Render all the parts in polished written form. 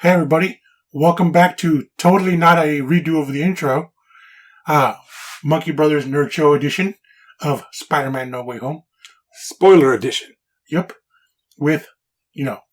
Hey everybody, welcome back to totally not a redo of the intro, MonkeyBrosNerdShow edition of Spider-Man No Way Home. Spoiler edition. Yep. With,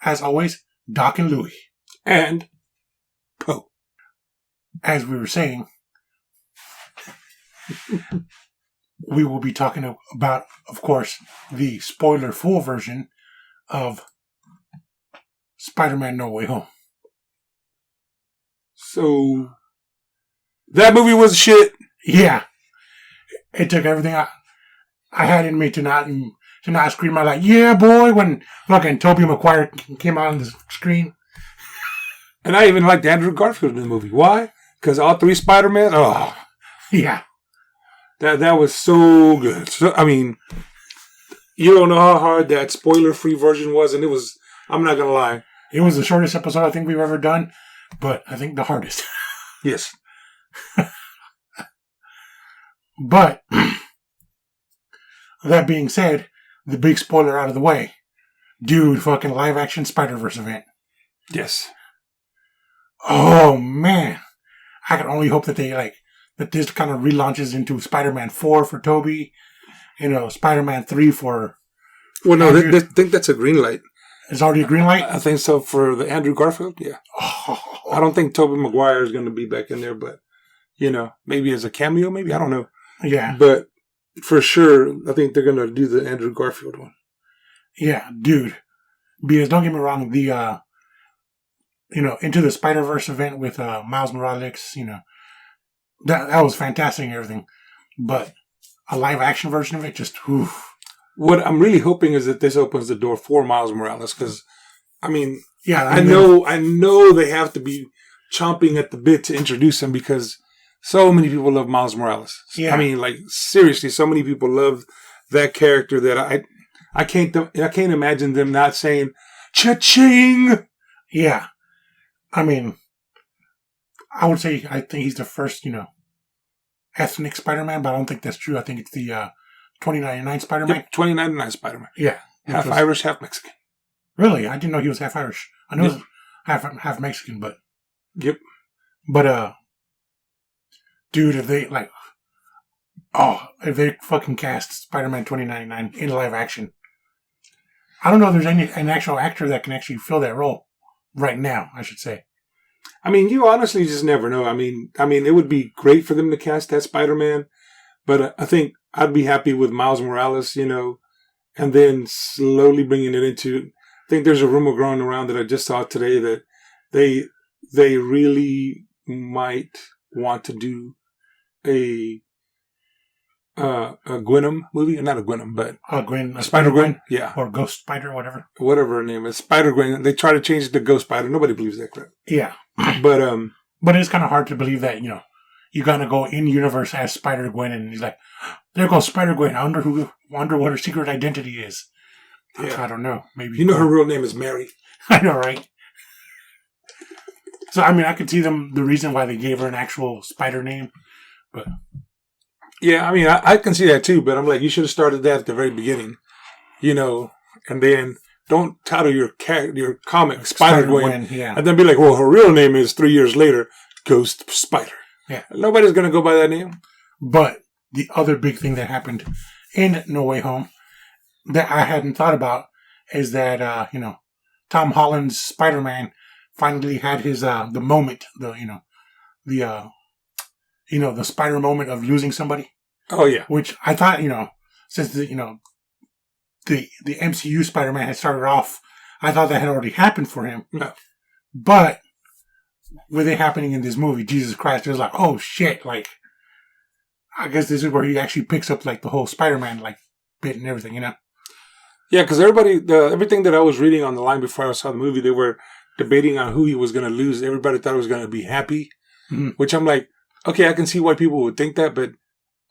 as always, Doc and Louie. And Poe. As we were saying, we will be talking about, of course, the spoiler-full version of Spider-Man No Way Home. So, that movie was shit. Yeah. It took everything I had in me to not scream out like, yeah, boy, when fucking Tobey Maguire came out on the screen. And I even liked Andrew Garfield in the movie. Why? Because all three Spider-Man, yeah. That was so good. So, I mean, you don't know how hard that spoiler-free version was, and it was, I'm not going to lie. It was the shortest episode I think we've ever done, but I think the hardest. Yes. But, that being said, the big spoiler out of the way. Dude, fucking live-action Spider-Verse event. Yes. Oh, man. I can only hope that that this kind of relaunches into Spider-Man 4 for Tobey, Spider-Man 3 for... Well, no, I think that's a green light. It's already a green light? I think so for the Andrew Garfield, yeah. Oh. I don't think Tobey Maguire is going to be back in there, but, maybe as a cameo, maybe? I don't know. Yeah. But for sure, I think they're going to do the Andrew Garfield one. Yeah, dude. Because don't get me wrong, the, Into the Spider-Verse event with Miles Morales, that was fantastic and everything. But a live-action version of it, just, oof. What I'm really hoping is that this opens the door for Miles Morales, because, yeah, I know they have to be chomping at the bit to introduce him because so many people love Miles Morales. Yeah. Seriously, so many people love that character that I can't imagine them not saying cha-ching. Yeah. I would say I think he's the first, ethnic Spider-Man, but I don't think that's true. I think it's the 2099 Spider-Man. Yep, 2099 Spider-Man. Yeah. Half Irish, half Mexican. Really? I didn't know he was half Irish. I know he was half Mexican, but... Yep. But, dude, if they, if they fucking cast Spider-Man 2099 in live action, I don't know if there's an actual actor that can actually fill that role right now, I should say. You honestly just never know. It would be great for them to cast that Spider-Man, but I think I'd be happy with Miles Morales, and then slowly bringing it into... I think there's a rumor going around that I just saw today that they really might want to do a Gwenom movie. Not a Gwenom, but... Gwen. Spider-Gwen? Yeah. Or Ghost Spider, whatever. Whatever her name is. Spider-Gwen. They try to change it to Ghost Spider. Nobody believes that crap. Yeah. But it's kind of hard to believe that, you're going to go in-universe as Spider-Gwen, and he's like, there goes Spider-Gwen. I wonder what her secret identity is. Yeah. I don't know. Maybe. Her real name is Mary. I know, right? So, I could see the reason why they gave her an actual spider name, but... Yeah, I can see that too, but I'm like, you should have started that at the very beginning, and then don't title your comic Spider-Gwen, yeah. And then be like, well, her real name is 3 years later, Ghost Spider. Yeah. Nobody's going to go by that name. But the other big thing that happened in No Way Home that I hadn't thought about is that, Tom Holland's Spider-Man finally had his, the moment, the Spider moment of losing somebody. Oh, yeah. Which I thought, since the MCU Spider-Man had started off, I thought that had already happened for him. No. But with it happening in this movie, Jesus Christ, it was like, oh shit, I guess this is where he actually picks up, the whole Spider-Man, bit and everything, Yeah, because everything that I was reading on the line before I saw the movie, they were debating on who he was going to lose. Everybody thought he was going to be Happy, which I'm like, okay, I can see why people would think that, but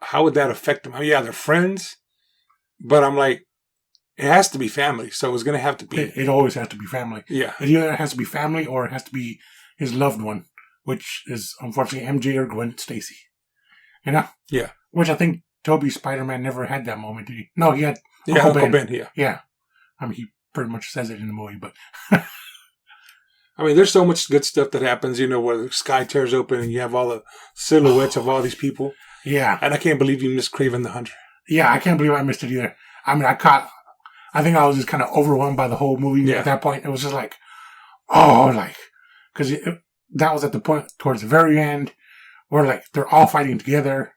how would that affect them? Yeah, they're friends, but I'm like, it has to be family, so it's going to have to be. It always has to be family. Yeah. It either has to be family or it has to be his loved one, which is unfortunately MJ or Gwen Stacy. Yeah. Which I think Tobey's Spider-Man never had that moment, did he? No, he had Uncle Ben. Yeah. Yeah. He pretty much says it in the movie, but... I mean, there's so much good stuff that happens, where the sky tears open and you have all the silhouettes of all these people. Yeah. And I can't believe you missed Kraven the Hunter. Yeah, I can't believe I missed it either. I mean, I think I was just kind of overwhelmed by the whole movie at that point. It was just like, because that was at the point towards the very end where like they're all fighting together.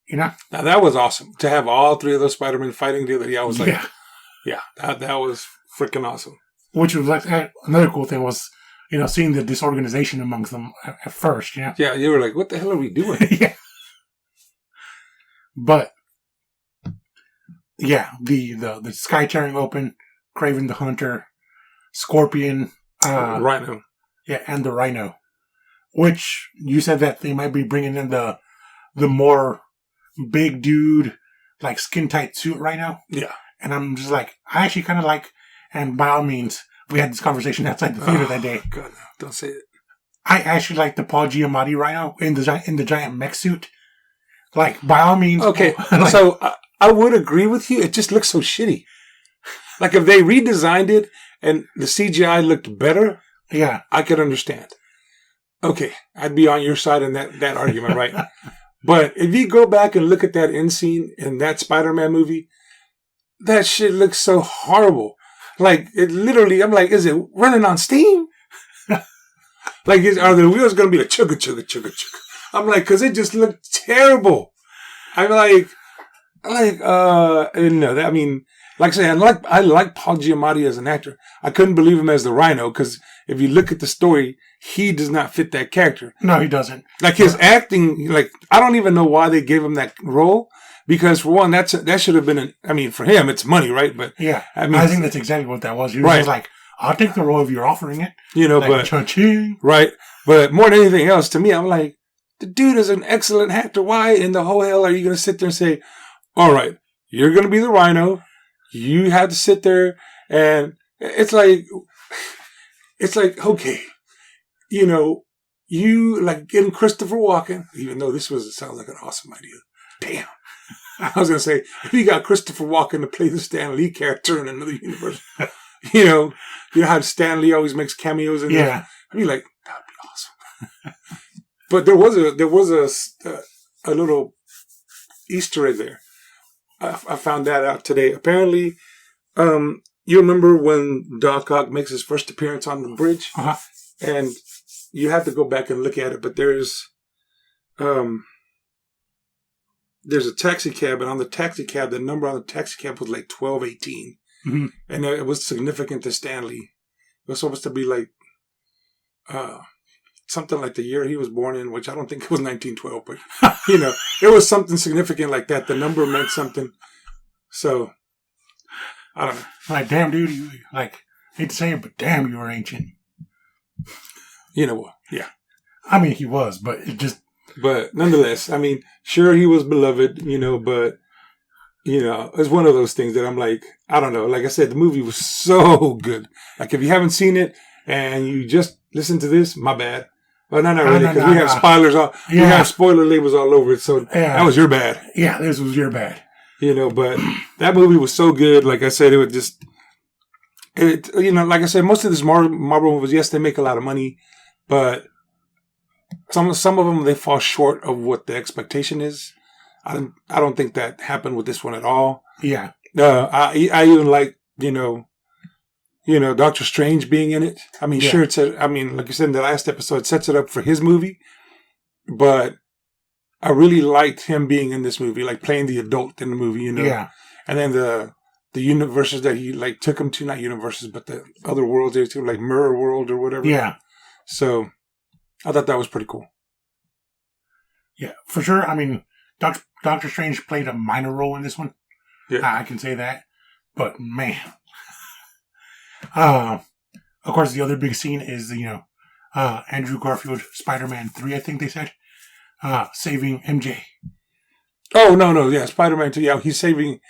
Now that was awesome to have all three of those Spider-Men fighting together. Yeah, I was like, that was freaking awesome. Which was like another cool thing was, seeing the disorganization amongst them at first. Yeah, you were like, what the hell are we doing? Yeah. But yeah, the sky tearing open, Kraven the Hunter, Scorpion, Rhino. Yeah, and the Rhino. Which you said that they might be bringing in the more big dude, like skin tight suit Rhino. Yeah. And I'm just like, I actually kind of like, and by all means, we had this conversation outside the theater that day. God, no, don't say it. I actually like the Paul Giamatti Rhino in the giant mech suit. Like, by all means. Okay, so I would agree with you. It just looks so shitty. Like, if they redesigned it and the CGI looked better, I could understand. Okay, I'd be on your side in that argument, right? But if you go back and look at that end scene in that Spider-Man movie, that shit looks so horrible. Like, it literally, I'm like, is it running on steam? Like, are the wheels going to be a chugga, chugga, chugga, chugga? I'm like, because it just looked terrible. I'm like, no, I mean, like I say, I like Paul Giamatti as an actor. I couldn't believe him as the Rhino, because if you look at the story, he does not fit that character. No, he doesn't. Like, his acting, like, I don't even know why they gave him that role. Because for one, that should have been for him, it's money, right? But yeah, I think that's exactly what that was. He was just like, I'll take the role if you're offering it. Like, but cha-ching. Right. But more than anything else, to me, I'm like, the dude is an excellent actor. Why in the whole hell are you going to sit there and say, all right, you're going to be the Rhino. You have to sit there, and it's like, okay, you like getting Christopher Walken, even though sounds like an awesome idea. Damn. I was going to say, if you got Christopher Walken to play the Stan Lee character in another universe, you know how Stan Lee always makes cameos in there? I'd be like, that would be awesome. But there was a little Easter egg there. I found that out today. Apparently, you remember when Doc Ock makes his first appearance on the bridge? Uh-huh. And you have to go back and look at it, but there's a taxi cab, and on the taxi cab, the number on the taxi cab was like 1218. Mm-hmm. And it was significant to Stanley. It was supposed to be like something like the year he was born in, which I don't think it was 1912, but it was something significant like that. The number meant something. So I don't know. Like, damn, dude, you hate to say it, but damn, you were ancient. You know what? Yeah. I mean, he was, but it just. But nonetheless, I mean, sure, he was beloved, but, it's one of those things that I'm like, I don't know. Like I said, the movie was so good. Like, if you haven't seen it and you just listen to this, my bad. Well, not really, because we have spoilers we have spoiler labels all over it. So that was your bad. Yeah, this was your bad. But that movie was so good. Like I said, it would just, like I said, most of this Marvel movies, yes, they make a lot of money, but some of them, they fall short of what the expectation is. I don't think that happened with this one at all. Yeah. I even like, Doctor Strange being in it. I mean, sure, like you said in the last episode, it sets it up for his movie, but I really liked him being in this movie, like playing the adult in the movie, Yeah. And then the universes that he like took him to, not universes, but the other worlds there too, like Mirror World or whatever. Yeah. So I thought that was pretty cool. Yeah, for sure. I mean, Doctor Strange played a minor role in this one. Yeah. I can say that. But, man. Of course, the other big scene is, Andrew Garfield, Spider-Man 3, I think they said, saving MJ. Oh, no. Yeah, Spider-Man 2. Yeah, he's saving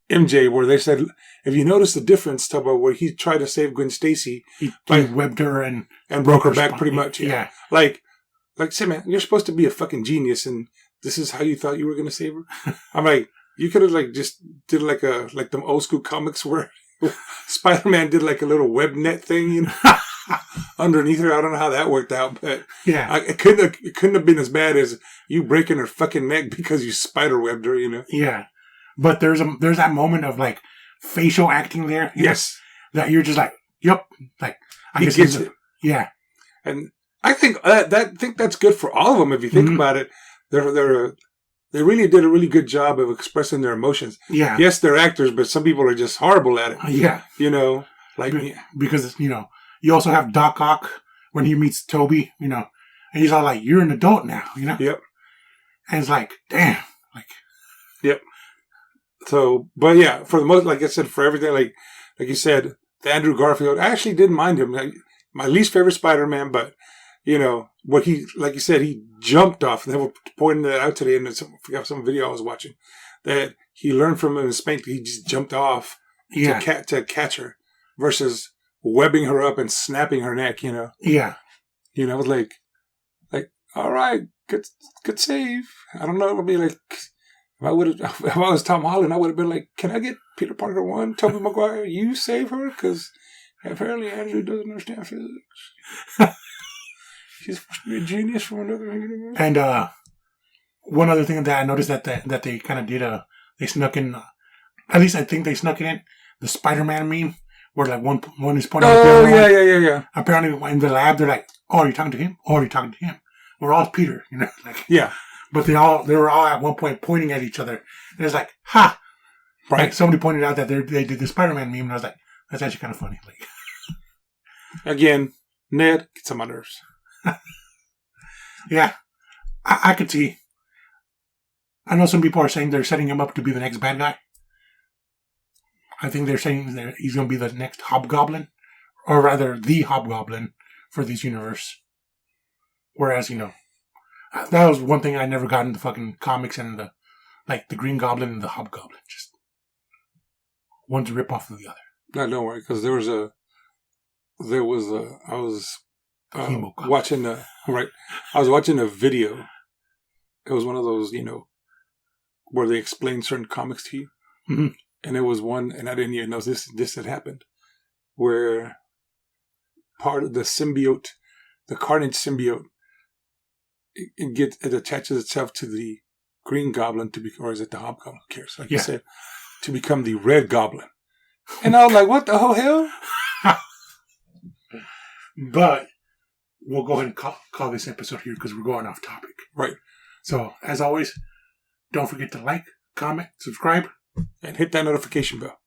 MJ, where they said, if you notice the difference, Tubbo, where he tried to save Gwen Stacy. He webbed her and broke her back pretty much. Yeah. Like, say, man, you're supposed to be a fucking genius, and this is how you thought you were going to save her? I'm like, you could have just did like them old school comics where Spider-Man did like a little web net thing, underneath her. I don't know how that worked out, but Yeah. it couldn't have been as bad as you breaking her fucking neck because you spiderwebbed her, you know? Yeah. But there's that moment of like facial acting there. Yes. That you're just like, yep. Like, I guess gets it. Yeah. And I think that's good for all of them. If you think about it, they really did a really good job of expressing their emotions. Yeah. Yes, they're actors, but some people are just horrible at it. Yeah. You know, like because you also have Doc Ock when he meets Toby, and he's all like, "You're an adult now," Yep. And it's like, damn, like. Yep. So, but yeah, for the most, like I said, for everything, like you said, the Andrew Garfield, I actually didn't mind him. Like, my least favorite Spider-Man, but what he, like you said, he jumped off. They were pointing that out today in some video I was watching, that he learned from him in Spank. He just jumped off to catch her versus webbing her up and snapping her neck. Yeah. It was like, all right, good save. I don't know. I mean, like, if I was Tom Holland, I would have been like, can I get Peter Parker 1, Tobey Maguire, you save her? Because apparently Andrew doesn't understand physics. He's supposed to be a genius from another universe. And one other thing that I noticed that they kind of did, they snuck in, at least I think they snuck in, the Spider-Man meme, where like one is pointing out the other one. Yeah. Apparently in the lab, they're like, oh, are you talking to him? Oh, are you talking to him? We're all Peter, like. Yeah. But they were all at one point pointing at each other. And it's like, ha! Right. Like somebody pointed out that they did the Spider-Man meme, and I was like, that's actually kind of funny. Like, again, Ned gets on my nerves. Yeah. I could see. I know some people are saying they're setting him up to be the next bad guy. I think they're saying that he's going to be the next Hobgoblin. Or rather, the Hobgoblin for this universe. Whereas, that was one thing I never got in the fucking comics and the Green Goblin and the Hobgoblin. Just one's a rip off of the other. No, don't worry, because I was watching a video. It was one of those, where they explain certain comics to you. Mm-hmm. And it was one, and I didn't even know this had happened, where part of the symbiote, the Carnage symbiote, it attaches itself to the Green Goblin or is it the Hobgoblin? Who cares? Like you said, to become the Red Goblin. And I was like, what the whole hell? But we'll go ahead and call this episode here because we're going off topic. Right. So, as always, don't forget to like, comment, subscribe. And hit that notification bell.